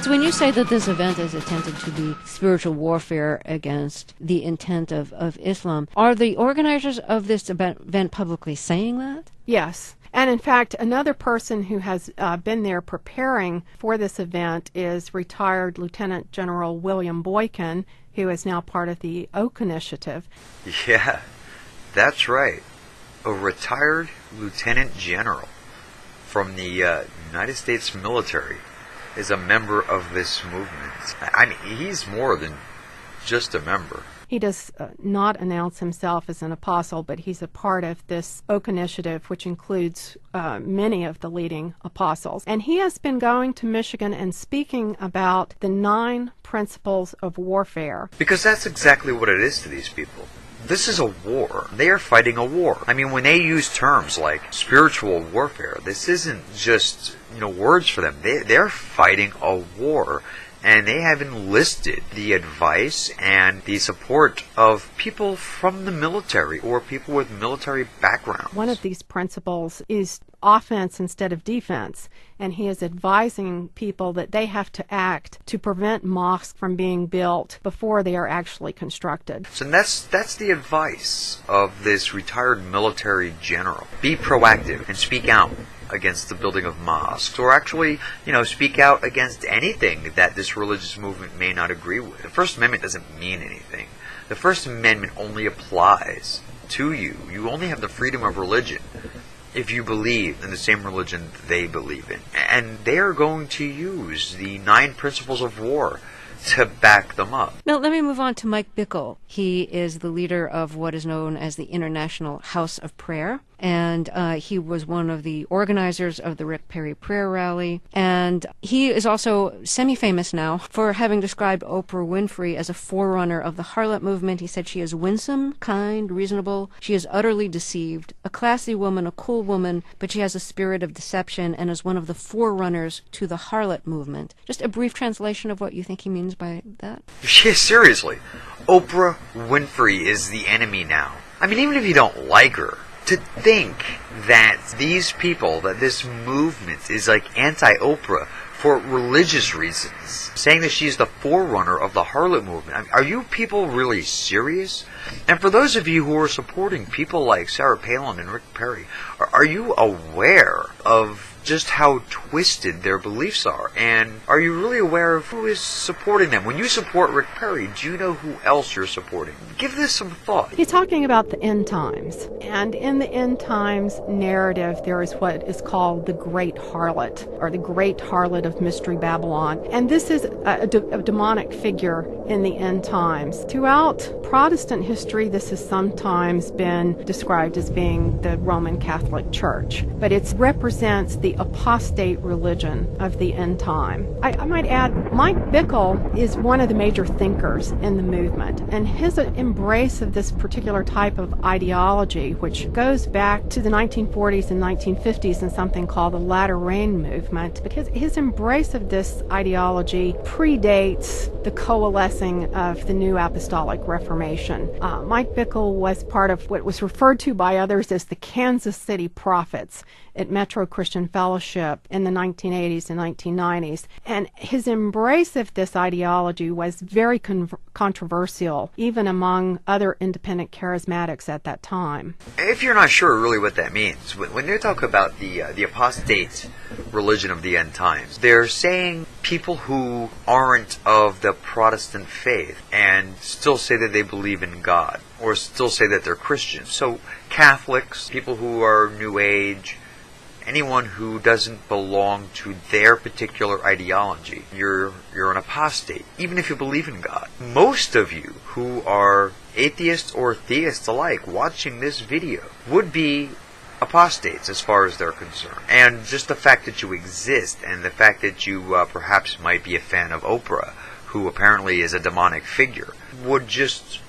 So when you say that this event is intended to be spiritual warfare against the intent of Islam, are the organizers of this event publicly saying that? Yes. And in fact, another person who has been there preparing for this event is retired Lieutenant General William Boykin, who is now part of the Oak Initiative. Yeah, that's right. A retired Lieutenant General from the United States military is a member of this movement. I mean, he's more than just a member. He does not announce himself as an apostle, but he's a part of this Oak Initiative, which includes many of the leading apostles. And he has been going to Michigan and speaking about the 9 principles of warfare. Because that's exactly what it is to these people. This is a war. They are fighting a war. I mean, when they use terms like spiritual warfare, this isn't just, words for them. They're fighting a war. And they have enlisted the advice and the support of people from the military or people with military backgrounds. One of these principles is offense instead of defense, and he is advising people that they have to act to prevent mosques from being built before they are actually constructed. So that's the advice of this retired military general. Be proactive and speak out against the building of mosques, or actually, speak out against anything that this religious movement may not agree with. The First Amendment doesn't mean anything. The First Amendment only applies to you. You only have the freedom of religion if you believe in the same religion they believe in. And they are going to use the 9 principles of war to back them up. Now, let me move on to Mike Bickle. He is the leader of what is known as the International House of Prayer, and he was one of the organizers of the Rick Perry Prayer Rally. And he is also semi-famous now for having described Oprah Winfrey as a forerunner of the harlot movement. He said she is winsome, kind, reasonable. She is utterly deceived, a classy woman, a cool woman, but she has a spirit of deception and is one of the forerunners to the harlot movement. Just a brief translation of what you think he means by that? Yeah, seriously. Oprah Winfrey is the enemy now. I mean, even if you don't like her, to think that these people, that this movement is like anti-Oprah for religious reasons, saying that she's the forerunner of the harlot movement. I mean, are you people really serious? And for those of you who are supporting people like Sarah Palin and Rick Perry, are you aware of just how twisted their beliefs are? And are you really aware of who is supporting them? When you support Rick Perry, do you know who else you're supporting? Give this some thought. He's talking about the end times. And in the end times narrative, there is what is called the Great Harlot, or the Great Harlot of Mystery Babylon. And this is a demonic figure in the end times. Throughout Protestant history, this has sometimes been described as being the Roman Catholic Church. But it represents the apostate religion of the end time. I might add, Mike Bickle is one of the major thinkers in the movement, and his embrace of this particular type of ideology, which goes back to the 1940s and 1950s in something called the Latter Rain movement, but his embrace of this ideology predates the coalescing of the New Apostolic Reformation. Mike Bickle was part of what was referred to by others as the Kansas City Prophets at Metro Christian Fellowship in the 1980s and 1990s. And his embrace of this ideology was very controversial, even among other independent charismatics at that time. If you're not sure really what that means, when they talk about the apostate religion of the end times, they're saying people who aren't of the Protestant faith and still say that they believe in God, or still say that they're Christians. So Catholics, people who are New Age, anyone who doesn't belong to their particular ideology, you're an apostate, even if you believe in God. Most of you who are atheists or theists alike watching this video would be apostates as far as they're concerned. And just the fact that you exist, and the fact that you perhaps might be a fan of Oprah, who apparently is a demonic figure, would just,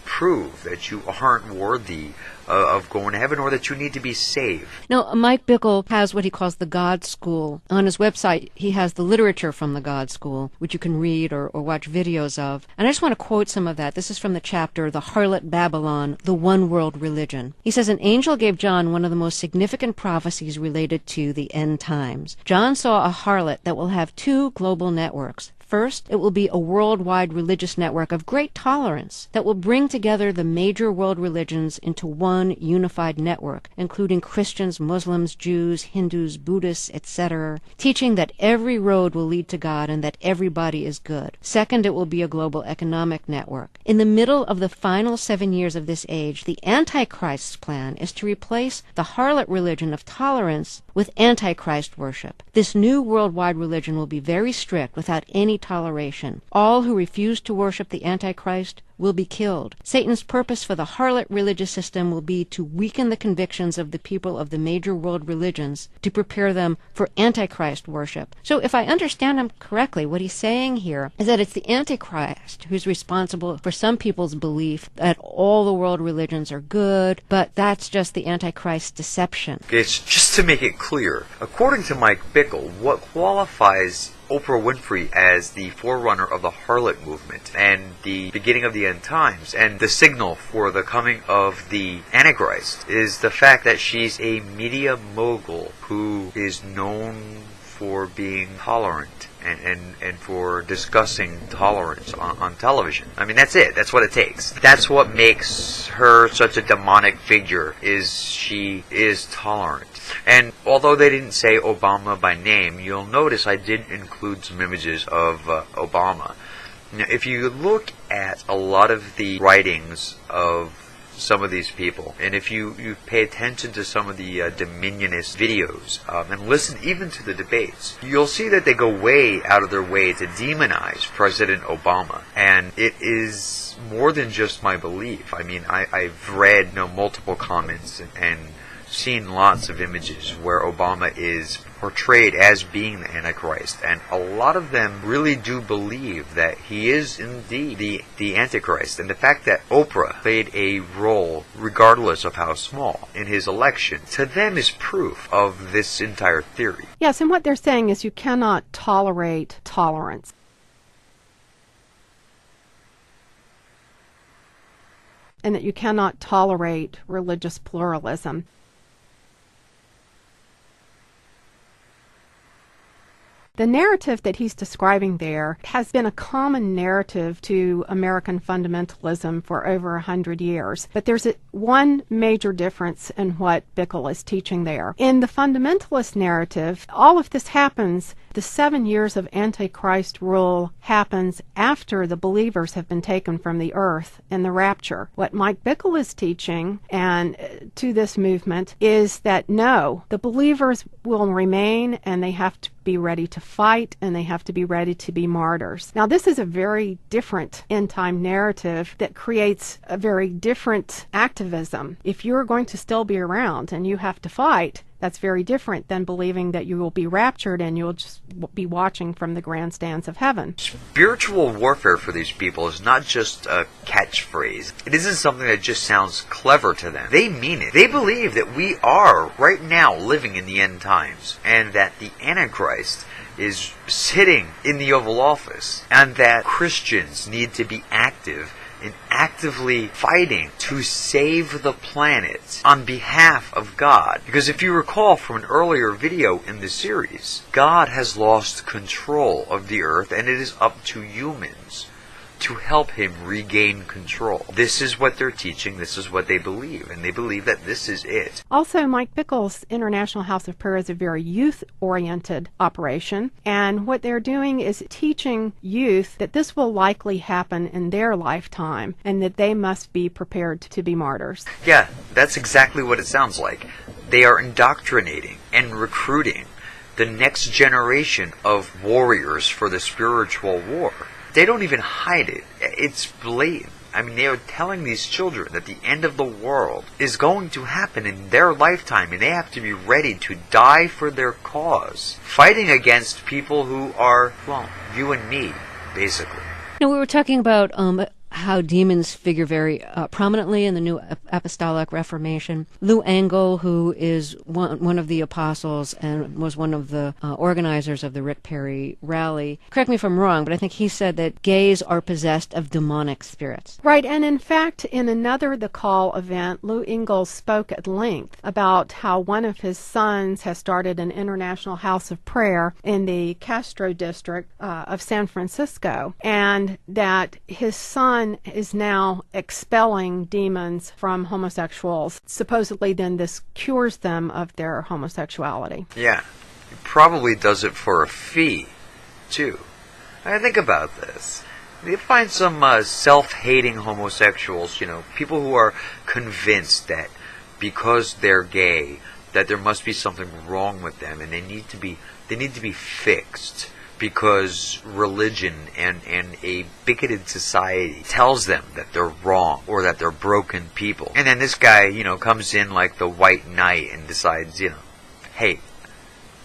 prove that you aren't worthy of going to heaven, or that you need to be saved. Now, Mike Bickle has what he calls the God School. On his website, he has the literature from the God School, which you can read or watch videos of. And I just want to quote some of that. This is from the chapter, The Harlot Babylon, the One World Religion. He says, an angel gave John one of the most significant prophecies related to the end times. John saw a harlot that will have two global networks. First, it will be a worldwide religious network of great tolerance that will bring together the major world religions into one unified network, including Christians, Muslims, Jews, Hindus, Buddhists, etc., teaching that every road will lead to God and that everybody is good. Second, it will be a global economic network. In the middle of the final 7 years of this age, the Antichrist's plan is to replace the harlot religion of tolerance with Antichrist worship. This new worldwide religion will be very strict, without any toleration. All who refuse to worship the Antichrist will be killed. Satan's purpose for the harlot religious system will be to weaken the convictions of the people of the major world religions to prepare them for Antichrist worship. So if I understand him correctly, what he's saying here is that it's the Antichrist who's responsible for some people's belief that all the world religions are good, but that's just the Antichrist's deception. Okay, so just to make it clear, according to Mike Bickle, what qualifies Oprah Winfrey as the forerunner of the harlot movement and the beginning of the end times and the signal for the coming of the Antichrist is the fact that she's a media mogul who is known for being tolerant and for discussing tolerance on television. I mean, that's it. That's what it takes. That's what makes her such a demonic figure, is she is tolerant. And although they didn't say Obama by name, you'll notice I did include some images of Obama. Now, if you look at a lot of the writings of some of these people, and if you pay attention to some of the Dominionist videos and listen even to the debates, you'll see that they go way out of their way to demonize President Obama. And it is more than just my belief. I mean, I've read multiple comments and seen lots of images where Obama is portrayed as being the Antichrist, and a lot of them really do believe that he is indeed the Antichrist. And the fact that Oprah played a role, regardless of how small, in his election, to them is proof of this entire theory. Yes, and what they're saying is you cannot tolerate tolerance. And that you cannot tolerate religious pluralism. The narrative that he's describing there has been a common narrative to American fundamentalism for over 100 years. But there's one major difference in what Bickle is teaching there. In the fundamentalist narrative, all of this happens, the 7 years of Antichrist rule happens after the believers have been taken from the earth in the rapture. What Mike Bickle is teaching, and to this movement, is that no, the believers will remain, and they have to be ready to fight, and they have to be ready to be martyrs. Now, this is a very different end-time narrative that creates a very different activism. If you're going to still be around and you have to fight, that's very different than believing that you will be raptured and you'll just be watching from the grandstands of heaven. Spiritual warfare for these people is not just a catchphrase. It isn't something that just sounds clever to them. They mean it. They believe that we are right now living in the end times, and that the Antichrist is sitting in the Oval Office, and that Christians need to be active in actively fighting to save the planet on behalf of God. Because if you recall from an earlier video in the series, God has lost control of the earth, and it is up to humans to help him regain control. This is what they're teaching, this is what they believe, and they believe that this is it. Also, Mike Bickle's International House of Prayer is a very youth-oriented operation, and what they're doing is teaching youth that this will likely happen in their lifetime, and that they must be prepared to be martyrs. Yeah, that's exactly what it sounds like. They are indoctrinating and recruiting the next generation of warriors for the spiritual war. They don't even hide it. It's blatant. I mean, they are telling these children that the end of the world is going to happen in their lifetime, and they have to be ready to die for their cause, fighting against people who are, well, you and me, basically. Now, we were talking about how demons figure very prominently in the New Apostolic Reformation. Lou Engle, who is one of the apostles and was one of the organizers of the Rick Perry rally, correct me if I'm wrong, but I think he said that gays are possessed of demonic spirits. Right, and in fact, in another The Call event, Lou Engle spoke at length about how one of his sons has started an international house of prayer in the Castro district of San Francisco, and that his son is now expelling demons from homosexuals. Supposedly then this cures them of their homosexuality. Yeah, he probably does it for a fee, too. I think about this. You find some self-hating homosexuals, people who are convinced that because they're gay, that there must be something wrong with them, and they need to be fixed. Because religion and a bigoted society tells them that they're wrong or that they're broken people. And then this guy, comes in like the white knight and decides, hey,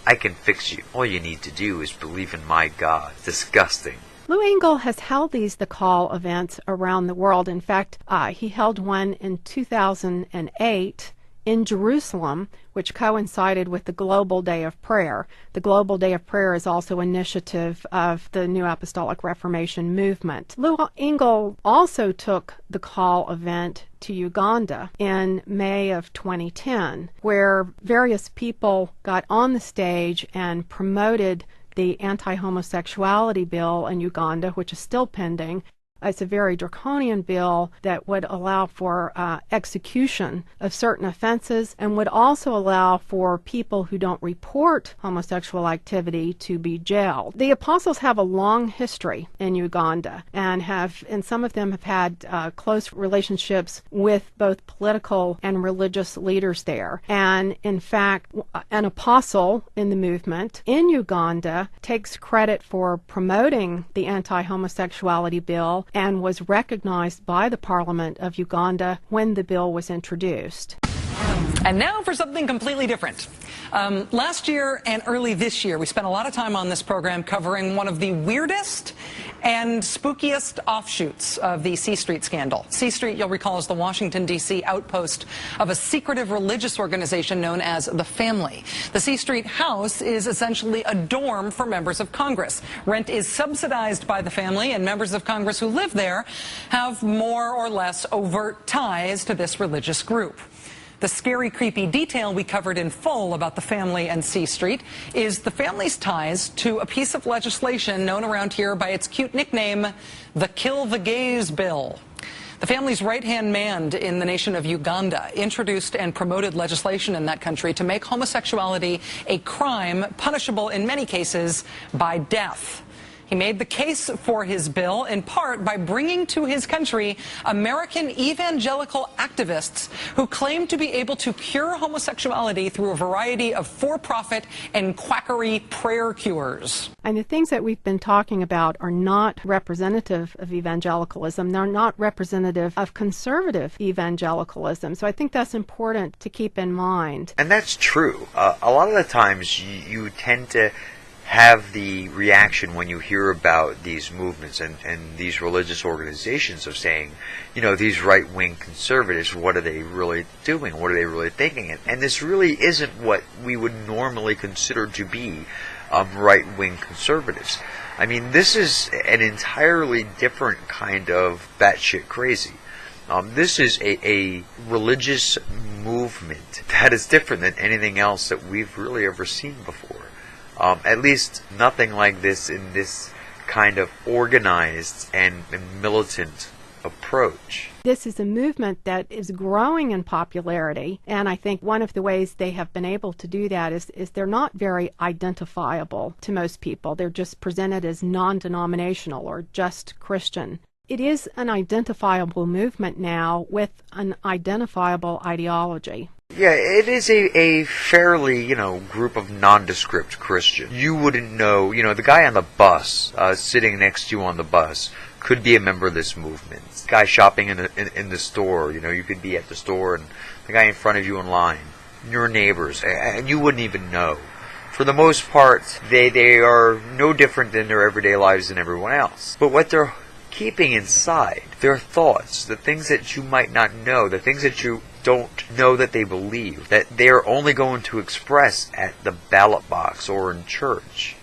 I can fix you. All you need to do is believe in my God. It's disgusting. Lou Engle has held these The Call events around the world. In fact, he held one in 2008 in Jerusalem, which coincided with the Global Day of Prayer. The Global Day of Prayer is also an initiative of the New Apostolic Reformation movement. Lou Engle also took the Call event to Uganda in May of 2010, where various people got on the stage and promoted the anti-homosexuality bill in Uganda, which is still pending. It's a very draconian bill that would allow for execution of certain offenses and would also allow for people who don't report homosexual activity to be jailed. The apostles have a long history in Uganda and some of them have had close relationships with both political and religious leaders there. And in fact, an apostle in the movement in Uganda takes credit for promoting the anti-homosexuality bill and was recognized by the Parliament of Uganda when the bill was introduced. And now for something completely different. Last year and early this year, we spent a lot of time on this program covering one of the weirdest and spookiest offshoots of the C Street scandal. C Street, you'll recall, is the Washington, D.C. outpost of a secretive religious organization known as the Family. The C Street house is essentially a dorm for members of Congress. Rent is subsidized by the Family, and members of Congress who live there have more or less overt ties to this religious group. The scary, creepy detail we covered in full about the Family and C Street is the Family's ties to a piece of legislation known around here by its cute nickname, the Kill the Gays Bill. The Family's right-hand man in the nation of Uganda introduced and promoted legislation in that country to make homosexuality a crime punishable in many cases by death. He made the case for his bill in part by bringing to his country American evangelical activists who claim to be able to cure homosexuality through a variety of for-profit and quackery prayer cures. And the things that we've been talking about are not representative of evangelicalism. They're not representative of conservative evangelicalism. So I think that's important to keep in mind. And that's true. A lot of the times you tend to have the reaction when you hear about these movements and these religious organizations of saying, these right-wing conservatives, what are they really doing? What are they really thinking? And this really isn't what we would normally consider to be right-wing conservatives. I mean, this is an entirely different kind of batshit crazy. This is a religious movement that is different than anything else that we've really ever seen before. At least nothing like this in this kind of organized and militant approach. This is a movement that is growing in popularity, and I think one of the ways they have been able to do that is they're not very identifiable to most people. They're just presented as non-denominational or just Christian. It is an identifiable movement now with an identifiable ideology. Yeah, it is a fairly, group of nondescript Christians. You wouldn't know, the guy on the bus, sitting next to you on the bus, could be a member of this movement. Guy shopping in the store, you could be at the store, and the guy in front of you in line, your neighbors, and you wouldn't even know. For the most part, they are no different than their everyday lives than everyone else. But what they're keeping inside their thoughts, the things that you might not know, the things that you don't know that they believe, that they're only going to express at the ballot box or in church.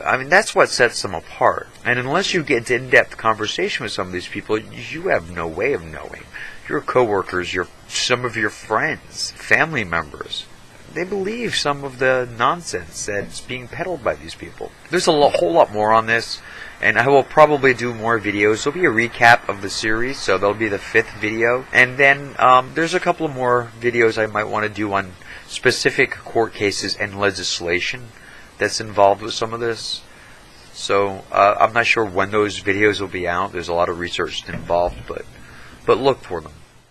I mean, that's what sets them apart. And unless you get into in-depth conversation with some of these people, you have no way of knowing. Your coworkers, some of your friends, family members, they believe some of the nonsense that's being peddled by these people. There's a whole lot more on this, and I will probably do more videos. There'll be a recap of the series, so there'll be the 5th video. And then there's a couple of more videos I might want to do on specific court cases and legislation that's involved with some of this. So I'm not sure when those videos will be out. There's a lot of research involved, but look for them.